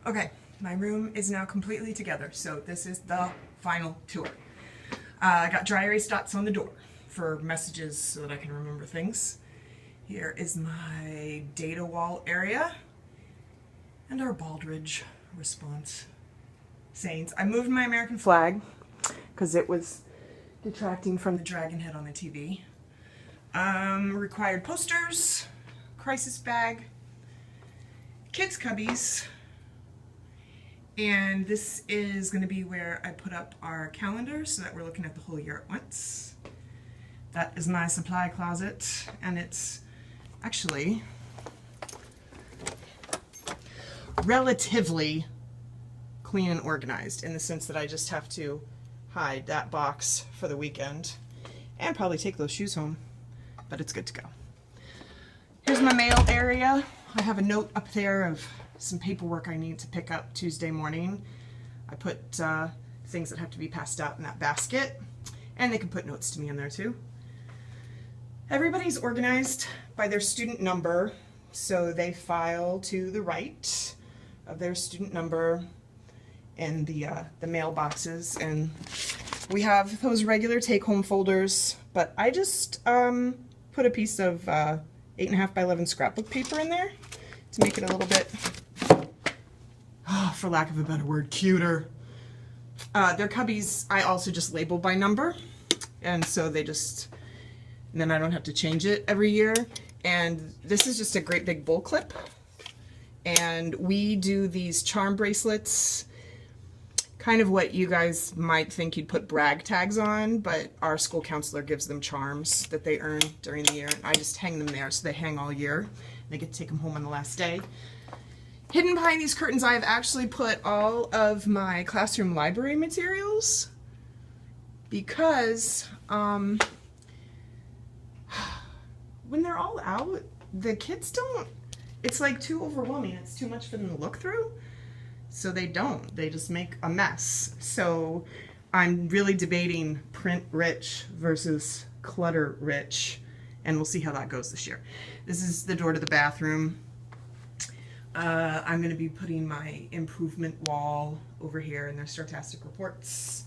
Okay, my room is now completely together, so this is the final tour. I got dry erase dots on the door for messages so that I can remember things. Here is my data wall area and our Baldridge response sayings. I moved my American flag because it was detracting from the dragon head on the TV. Required posters, crisis bag, kids cubbies, and this is going to be where I put up our calendar so that we're looking at the whole year at once. That is my supply closet, and it's actually relatively clean and organized in the sense that I just have to hide that box for the weekend and probably take those shoes home, but it's good to go. Here's my mail area. I have a note up there of some paperwork I need to pick up Tuesday morning. I put things that have to be passed out in that basket, and they can put notes to me in there too. Everybody's organized by their student number, so they file to the right of their student number in the mailboxes, and we have those regular take-home folders, but I just put a piece of 8.5 by 11 scrapbook paper in there to make it a little bit, for lack of a better word, cuter. Their cubbies I also just label by number, and so they just, and then I don't have to change it every year. And this is just a great big bull clip, and we do these charm bracelets, kind of what you guys might think you'd put brag tags on, but our school counselor gives them charms that they earn during the year. I just hang them there so they hang all year. They get to take them home on the last day. Hidden behind these curtains, I have actually put all of my classroom library materials because when they're all out, the kids don't, it's like too overwhelming. It's too much for them to look through. So they don't. They just make a mess. So I'm really debating print rich versus clutter rich, and we'll see how that goes this year. This is the door to the bathroom. I'm going to be putting my improvement wall over here in their Startastic reports.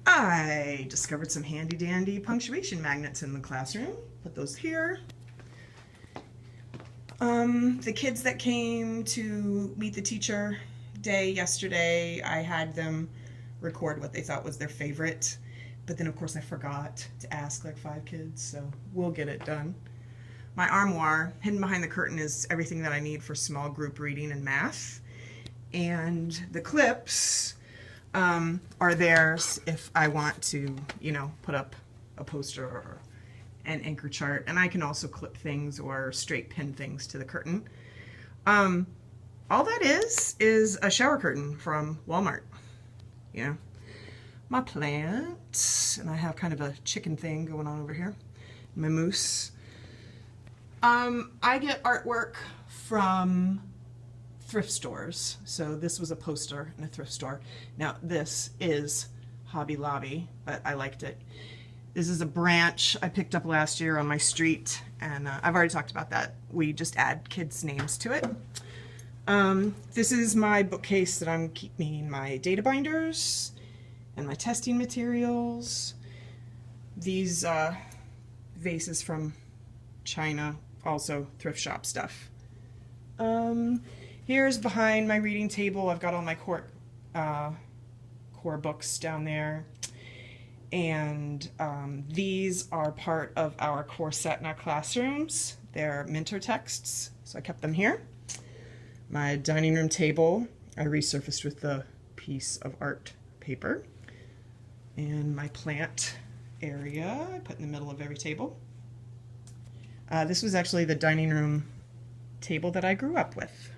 I discovered some handy dandy punctuation magnets in the classroom. Put those here. The kids that came to meet the teacher day yesterday, I had them record what they thought was their favorite, but then of course I forgot to ask like 5 kids, so we'll get it done. My armoire, hidden behind the curtain, is everything that I need for small group reading and math, and the clips are theirs if I want to, you know, put up a poster or an anchor chart, and I can also clip things or straight pin things to the curtain. All that is a shower curtain from Walmart, you know. My plant, and I have kind of a chicken thing going on over here. My moose. I get artwork from thrift stores. So this was a poster in a thrift store. Now this is Hobby Lobby, but I liked it. This is a branch I picked up last year on my street, and I've already talked about that. We just add kids' names to it. This is my bookcase that I'm keeping my data binders and my testing materials. These vases from China, also thrift shop stuff. Here's behind my reading table. I've got all my core books down there. And these are part of our core set in our classrooms. They're Minter texts, so I kept them here. My dining room table I resurfaced with a piece of art paper. And my plant area I put in the middle of every table. This was actually the dining room table that I grew up with.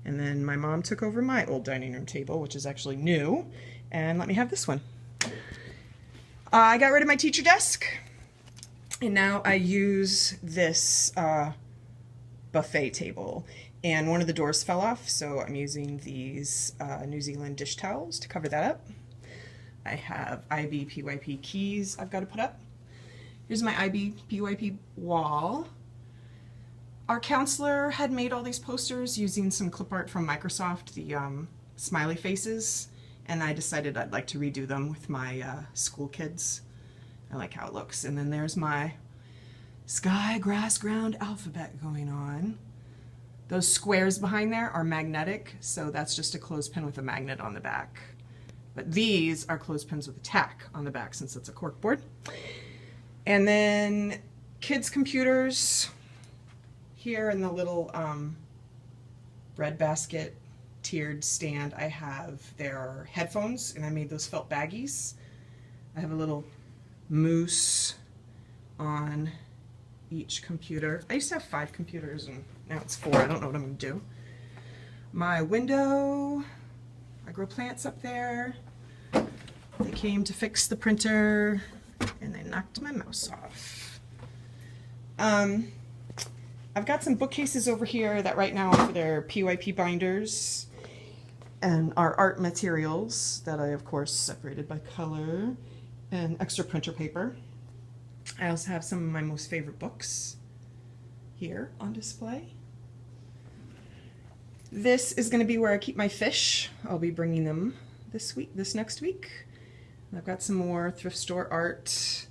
And then my mom took over my old dining room table, which is actually new, and let me have this one. I got rid of my teacher desk, and now I use this buffet table. And one of the doors fell off, so I'm using these New Zealand dish towels to cover that up. I have IB/PYP keys I've got to put up. Here's my IB/PYP wall. Our counselor had made all these posters using some clip art from Microsoft, the smiley faces, and I decided I'd like to redo them with my school kids. I like how it looks. And then there's my sky, grass, ground alphabet going on. Those squares behind there are magnetic, so that's just a clothespin with a magnet on the back. But these are clothespins with a tack on the back since it's a cork board. And then kids' computers here in the little bread basket tiered stand. I have their headphones, and I made those felt baggies. I have a little moose on each computer. I used to have 5 computers and now it's 4. I don't know what I'm going to do. My window, I grow plants up there. They came to fix the printer and they knocked my mouse off. I've got some bookcases over here that right now are for their PYP binders and our art materials that I of course separated by color and extra printer paper. I also have some of my most favorite books here on display. This is going to be where I keep my fish. I'll be bringing them this next week. I've got some more thrift store art.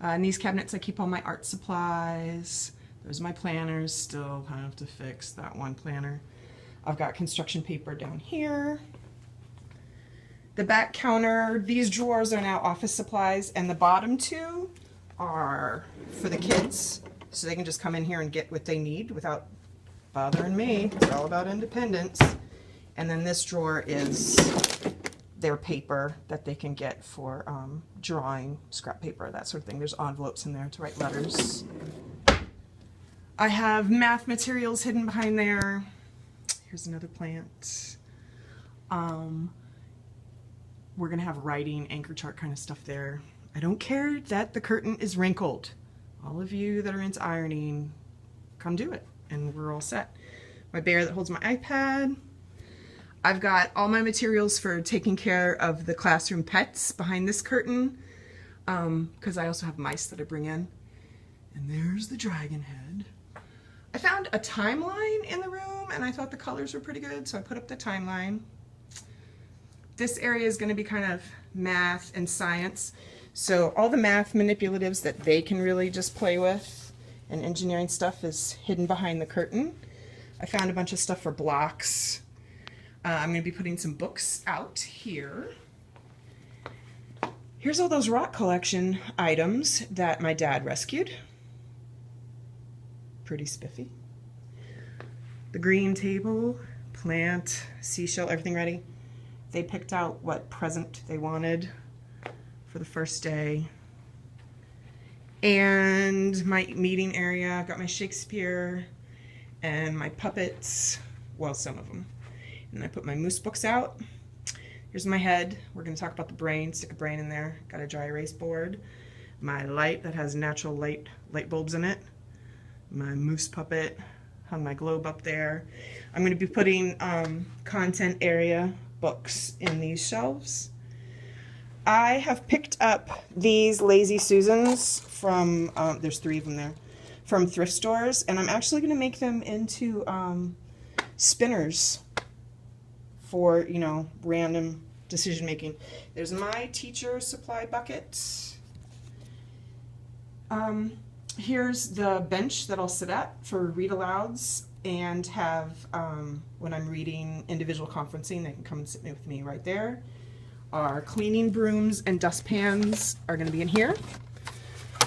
In these cabinets I keep all my art supplies. There's my planners, still have to fix that one planner. I've got construction paper down here. The back counter, these drawers are now office supplies, and the bottom 2 are for the kids, so they can just come in here and get what they need without bothering me. It's all about independence. And then this drawer is their paper that they can get for drawing, scrap paper, that sort of thing. There's envelopes in there to write letters. I have math materials hidden behind there. Here's another plant. We're gonna have writing, anchor chart kind of stuff there. I don't care that the curtain is wrinkled. All of you that are into ironing, come do it, and we're all set. My bear that holds my iPad. I've got all my materials for taking care of the classroom pets behind this curtain, because I also have mice that I bring in. And there's the dragon head. I found a timeline in the room, and I thought the colors were pretty good, so I put up the timeline. This area is going to be kind of math and science. So all the math manipulatives that they can really just play with and engineering stuff is hidden behind the curtain. I found a bunch of stuff for blocks. I'm going to be putting some books out here. Here's all those rock collection items that my dad rescued. Pretty spiffy. The green table, plant, seashell, everything ready. They picked out what present they wanted for the first day. And my meeting area, I've got my Shakespeare and my puppets, well, some of them. And I put my moose books out. Here's my head. We're going to talk about the brain, stick a brain in there. Got a dry erase board. My light that has natural light bulbs in it. My moose puppet, hung my globe up there. I'm going to be putting content area books in these shelves. I have picked up these Lazy Susans from, there's 3 of them there, from thrift stores, and I'm actually going to make them into spinners for, you know, random decision making. There's my teacher supply bucket. Here's the bench that I'll sit at for read alouds and have, when I'm reading individual conferencing, they can come and sit with me right there. Our cleaning brooms and dustpans are going to be in here.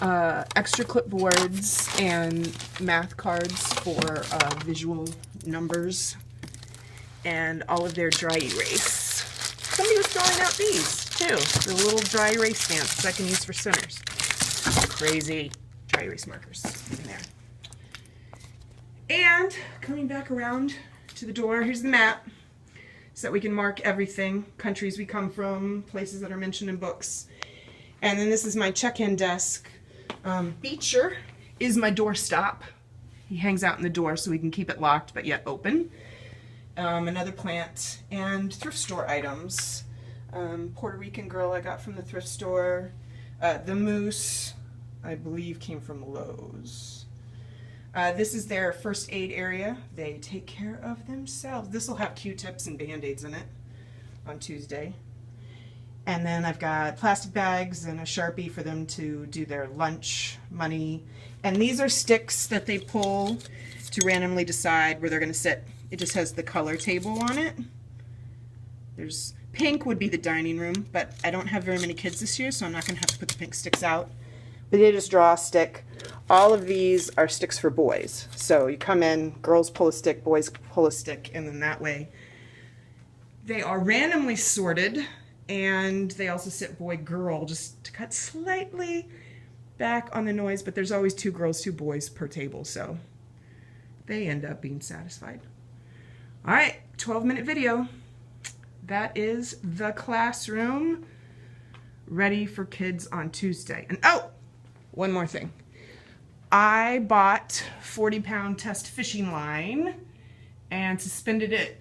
Extra clipboards and math cards for visual numbers, and all of their dry erase. Somebody was throwing out these too, the little dry erase stamps that I can use for sinners. Crazy dry erase markers in there. And coming back around to the door, here's the map so that we can mark everything, countries we come from, places that are mentioned in books. And then this is my check-in desk. Beecher is my doorstop. He hangs out in the door so we can keep it locked but yet open. Another plant and thrift store items. Puerto Rican girl I got from the thrift store. The moose, I believe, came from Lowe's. This is their first aid area. They take care of themselves. This will have Q-tips and Band-Aids in it on Tuesday. And then I've got plastic bags and a Sharpie for them to do their lunch money. And these are sticks that they pull to randomly decide where they're going to sit. It just has the color table on it. There's pink would be the dining room, but I don't have very many kids this year, so I'm not going to have to put the pink sticks out. But they just draw a stick. All of these are sticks for boys. So you come in, girls pull a stick, boys pull a stick, and then that way they are randomly sorted. And they also sit boy girl just to cut slightly back on the noise, but there's always 2 girls, 2 boys per table, so they end up being satisfied. All right, 12-minute video. That is the classroom ready for kids on Tuesday. And oh, one more thing. I bought 40-pound test fishing line and suspended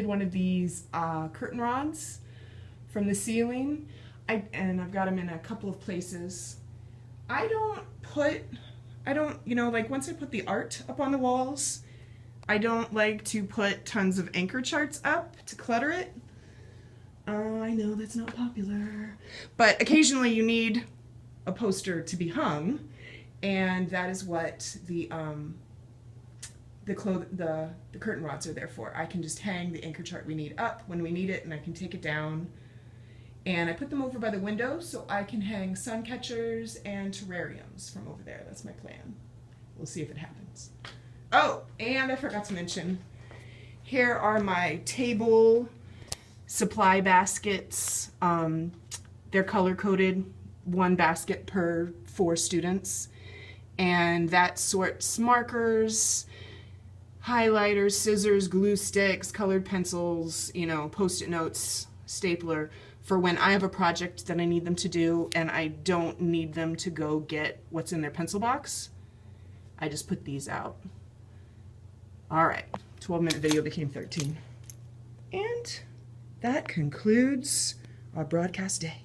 one of these curtain rods from the ceiling, and I've got them in a couple of places. I don't, you know, like once I put the art up on the walls, I don't like to put tons of anchor charts up to clutter it. I know that's not popular, but occasionally you need a poster to be hung, and that is what the curtain rods are there for. I can just hang the anchor chart we need up when we need it, and I can take it down. And I put them over by the window so I can hang sun catchers and terrariums from over there. That's my plan. We'll see if it happens. Oh, and I forgot to mention, here are my table supply baskets. They're color-coded, 1 basket per 4 students. And that sorts markers, highlighters, scissors, glue sticks, colored pencils, you know, Post-it notes, stapler, for when I have a project that I need them to do and I don't need them to go get what's in their pencil box. I just put these out. All right, 12-minute video became 13. And that concludes our broadcast day.